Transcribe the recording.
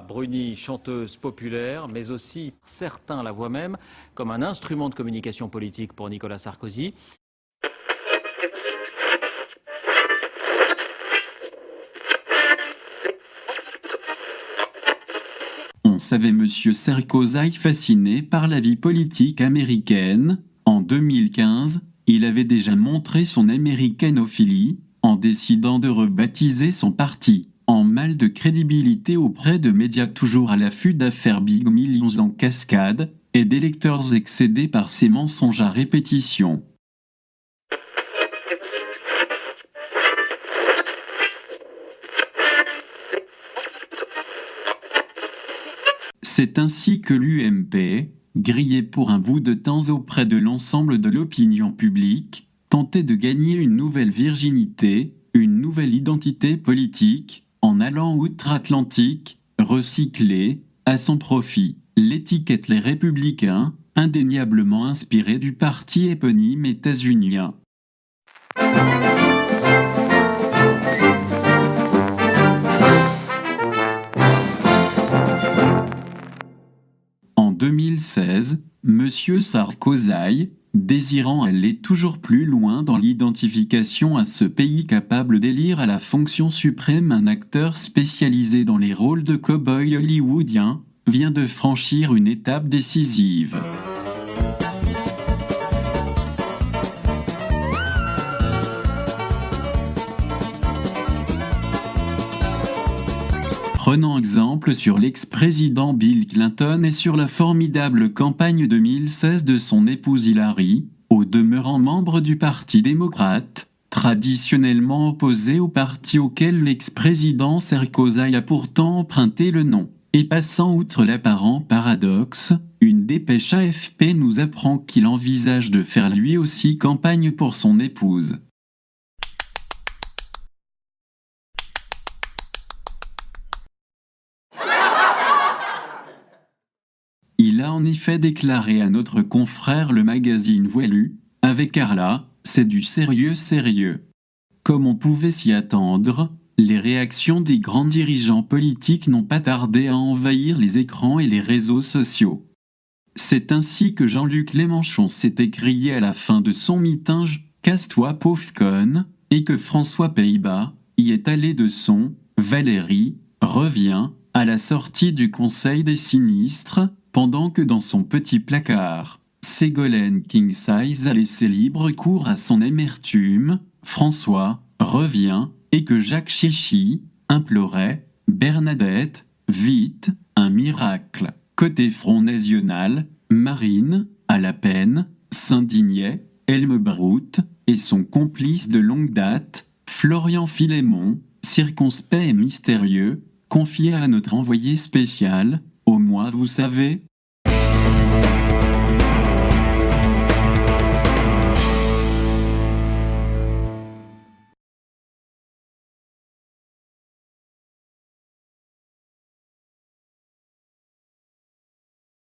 Bruni, chanteuse populaire, mais aussi, certains la voient même, comme un instrument de communication politique pour Nicolas Sarkozy. On savait Monsieur Sarkozy fasciné par la vie politique américaine. En 2015, il avait déjà montré son américanophilie en décidant de rebaptiser son parti en mal de crédibilité auprès de médias toujours à l'affût d'affaires Big Millions en cascade et d'électeurs excédés par ses mensonges à répétition. C'est ainsi que l'UMP, grillé pour un bout de temps auprès de l'ensemble de l'opinion publique, tentait de gagner une nouvelle virginité, une nouvelle identité politique, en allant outre-Atlantique, recycler, à son profit, l'étiquette Les Républicains, indéniablement inspirée du parti éponyme états-unien. En 2016, Monsieur Sarkozy, désirant aller toujours plus loin dans l'identification à ce pays capable d'élire à la fonction suprême un acteur spécialisé dans les rôles de cow-boy hollywoodien, vient de franchir une étape décisive. Prenant exemple sur l'ex-président Bill Clinton et sur la formidable campagne 2016 de son épouse Hillary, au demeurant membre du Parti démocrate, traditionnellement opposé au parti auquel l'ex-président Sarkozy a pourtant emprunté le nom. Et passant outre l'apparent paradoxe, une dépêche AFP nous apprend qu'il envisage de faire lui aussi campagne pour son épouse. Il a en effet déclaré à notre confrère le magazine Voilu, « Avec Carla, c'est du sérieux. » Comme on pouvait s'y attendre, les réactions des grands dirigeants politiques n'ont pas tardé à envahir les écrans et les réseaux sociaux. C'est ainsi que Jean-Luc Mélenchon s'est écrié à la fin de son meeting « Casse-toi pauvre conne » et que François Pays-Bas y est allé de son « Valérie, reviens » à la sortie du Conseil des sinistres, pendant que dans son petit placard, Ségolène King Size a laissé libre cours à son amertume, François, reviens, et que Jacques Chichi implorait, Bernadette, vite, un miracle. Côté Front National, Marine, à la peine, s'indignait, Helmebroot, et son complice de longue date, Florian Philémon, circonspect et mystérieux, confié à notre envoyé spécial, au moins vous savez.